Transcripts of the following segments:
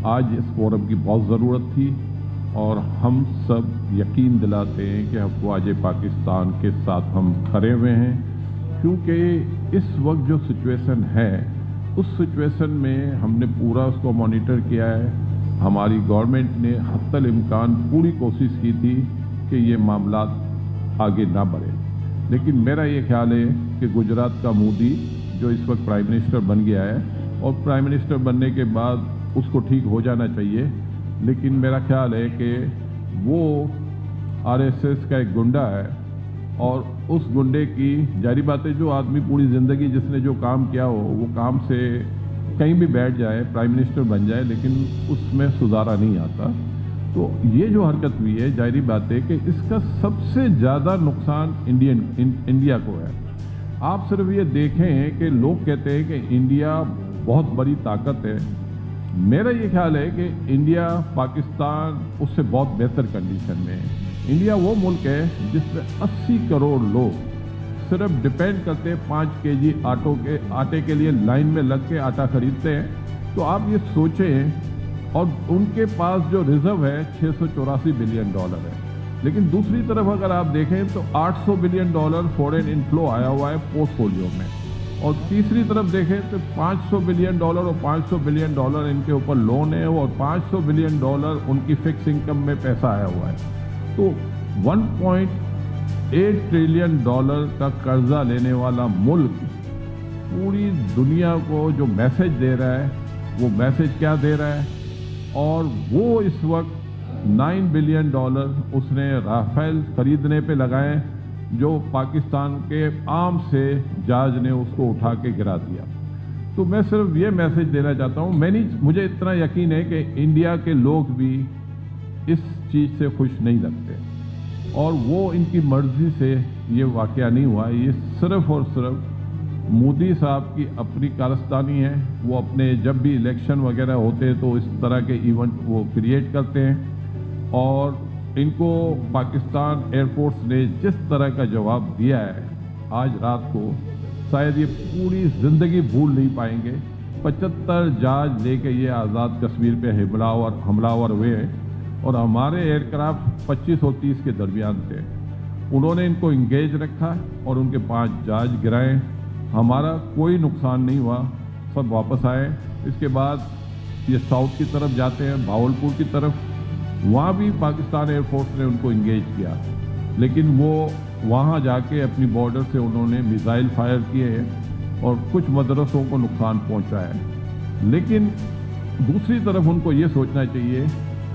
आज इस फोरम की बहुत ज़रूरत थी और हम सब यकीन दिलाते हैं कि अफवाज पाकिस्तान के साथ हम खड़े हुए हैं, क्योंकि इस वक्त जो सिचुएशन है उस सिचुएशन में हमने पूरा उसको मॉनिटर किया है। हमारी गवर्नमेंट ने हत्तल इम्कान पूरी कोशिश की थी कि ये मामला आगे ना बढ़े, लेकिन मेरा ये ख्याल है कि गुजरात का मोदी जो इस वक्त प्राइम मिनिस्टर बन गया है और प्राइम मिनिस्टर बनने के बाद उसको ठीक हो जाना चाहिए, लेकिन मेरा ख्याल है कि वो आरएसएस का एक गुंडा है और उस गुंडे की जारी बात है, जो आदमी पूरी ज़िंदगी जिसने जो काम किया हो वो काम से कहीं भी बैठ जाए, प्राइम मिनिस्टर बन जाए, लेकिन उसमें सुधारा नहीं आता। तो ये जो हरकत हुई है, जाहिर बात है कि इसका सबसे ज़्यादा नुकसान इंडिया को है। आप सिर्फ ये देखें कि लोग कहते हैं कि इंडिया बहुत बड़ी ताकत है। मेरा ये ख्याल है कि इंडिया पाकिस्तान उससे बहुत बेहतर कंडीशन में है। इंडिया वो मुल्क है जिसमें 80 करोड़ लोग सिर्फ डिपेंड करते हैं 5 केजी आटे के लिए लाइन में लग के आटा खरीदते हैं। तो आप ये सोचें, और उनके पास जो रिजर्व है $684 बिलियन है, लेकिन दूसरी तरफ अगर आप देखें तो $800 बिलियन फॉरेन इनफ्लो आया हुआ है पोर्टफोलियो में, और तीसरी तरफ देखें तो $500 बिलियन और $500 बिलियन इनके ऊपर लोन है, और $500 बिलियन उनकी फिक्स इनकम में पैसा आया हुआ है। तो $1.8 ट्रिलियन का कर्जा लेने वाला मुल्क पूरी दुनिया को जो मैसेज दे रहा है, वो मैसेज क्या दे रहा है? और वो इस वक्त $9 बिलियन उसने राफेल खरीदने पे लगाए, जो पाकिस्तान के आर्म से जहाज ने उसको उठा के गिरा दिया। तो मैं सिर्फ ये मैसेज देना चाहता हूँ, मुझे इतना यकीन है कि इंडिया के लोग भी इस चीज़ से खुश नहीं लगते, और वो इनकी मर्जी से ये वाक़या नहीं हुआ। ये सिर्फ और सिर्फ मोदी साहब की अपनी कारस्तानी है। वो अपने जब भी इलेक्शन वगैरह होते हैं तो इस तरह के इवेंट वो क्रिएट करते हैं, और इनको पाकिस्तान एयरफोर्स ने जिस तरह का जवाब दिया है आज रात को, शायद ये पूरी ज़िंदगी भूल नहीं पाएंगे। 75 जहाज लेके ये आज़ाद कश्मीर पे हमलावर हुए हैं, और हमारे एयरक्राफ्ट 25 और 30 के दरमियान थे। उन्होंने इनको इंगेज रखा और उनके 5 जहाज गिराए। हमारा कोई नुकसान नहीं हुआ, सब वापस आए। इसके बाद ये साउथ की तरफ जाते हैं, भावलपुर की तरफ, वहाँ भी पाकिस्तान एयरफोर्स ने उनको इंगेज किया, लेकिन वो वहाँ जाके अपनी बॉर्डर से उन्होंने मिसाइल फायर किए हैं और कुछ मदरसों को नुकसान पहुँचा है। लेकिन दूसरी तरफ उनको ये सोचना चाहिए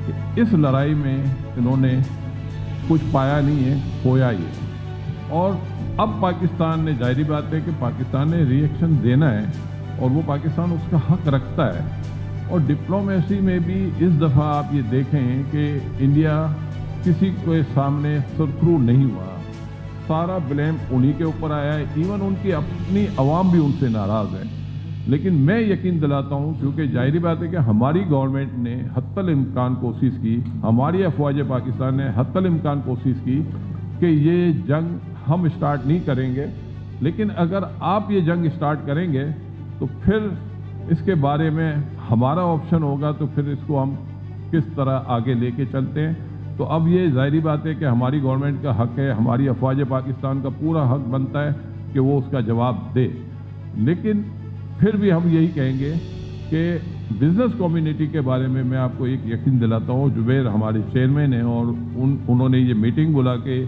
कि इस लड़ाई में इन्होंने कुछ पाया नहीं है, खोया ही है। और अब पाकिस्तान ने, जाहिर बात है कि पाकिस्तान ने रिएक्शन देना है, और वो पाकिस्तान उसका हक रखता है। और डिप्लोमेसी में भी इस दफ़ा आप ये देखें कि इंडिया किसी के सामने सुरखरू नहीं हुआ, सारा ब्लेम उन्हीं के ऊपर आया है। इवन उनकी अपनी अवाम भी उनसे नाराज़ है। लेकिन मैं यकीन दिलाता हूँ, क्योंकि जाहिर बात है कि हमारी गवर्नमेंट ने हत्तल इम्कान कोशिश की, हमारी अफवाज पाकिस्तान ने हत्तल इम्कान कोशिश की कि ये जंग हम स्टार्ट नहीं करेंगे, लेकिन अगर आप ये जंग स्टार्ट करेंगे तो फिर इसके बारे में हमारा ऑप्शन होगा, तो फिर इसको हम किस तरह आगे लेके चलते हैं। तो अब ये जाहिर बात है कि हमारी गवर्नमेंट का हक है, हमारी अफवाज पाकिस्तान का पूरा हक बनता है कि वो उसका जवाब दे। लेकिन फिर भी हम यही कहेंगे कि बिज़नेस कम्युनिटी के बारे में मैं आपको एक यकीन दिलाता हूँ, जुबैर हमारे चेयरमैन हैं, और उन्होंने ये मीटिंग बुला के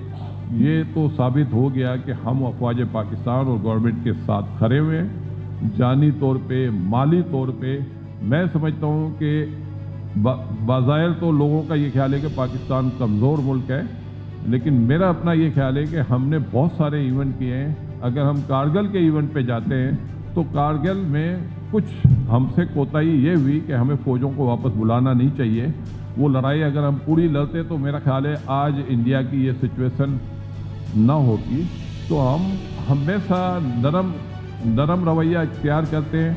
ये तो साबित हो गया कि हम अफवाज पाकिस्तान और गवर्नमेंट के साथ खड़े हुए हैं, जानी तौर पे, माली तौर पे। मैं समझता हूँ कि बाज़ाहिर तो लोगों का ये ख्याल है कि पाकिस्तान कमज़ोर मुल्क है, लेकिन मेरा अपना ये ख्याल है कि हमने बहुत सारे इवेंट किए हैं। अगर हम कारगिल के इवेंट पे जाते हैं तो कारगिल में कुछ हमसे कोताही ये हुई कि हमें फ़ौजों को वापस बुलाना नहीं चाहिए। वो लड़ाई अगर हम पूरी लड़ते तो मेरा ख्याल है आज इंडिया की ये सिचुएशन ना होती। तो हम हमेशा नरम रवैया इख्तियार करते हैं,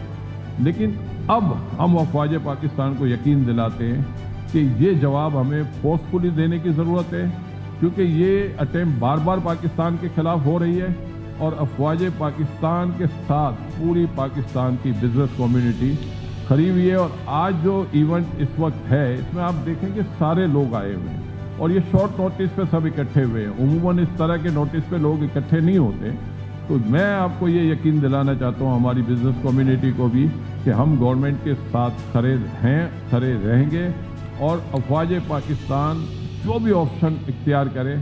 लेकिन अब हम अफवाज पाकिस्तान को यकीन दिलाते हैं कि ये जवाब हमें फोर्सफुली देने की ज़रूरत है, क्योंकि ये अटेम्प्ट बार बार पाकिस्तान के खिलाफ हो रही है, और अफवाज पाकिस्तान के साथ पूरी पाकिस्तान की बिजनेस कम्युनिटी खरी हुई है। और आज जो इवेंट इस वक्त है इसमें आप देखें कि सारे लोग आए हुए हैं और ये शॉर्ट नोटिस पे सब इकट्ठे हुए हैं। उमूमन इस तरह के नोटिस पे लोग इकट्ठे नहीं होते। तो मैं आपको ये यकीन दिलाना चाहता हूँ हमारी बिजनेस कम्युनिटी को भी कि हम गवर्नमेंट के साथ खड़े हैं, खड़े रहेंगे और अफवाज पाकिस्तान जो भी ऑप्शन इख्तियार करे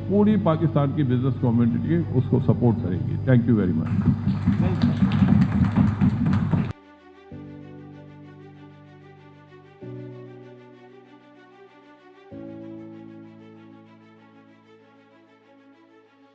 पूरी पाकिस्तान की बिजनेस कम्युनिटी उसको सपोर्ट करेगी। Thank you very much.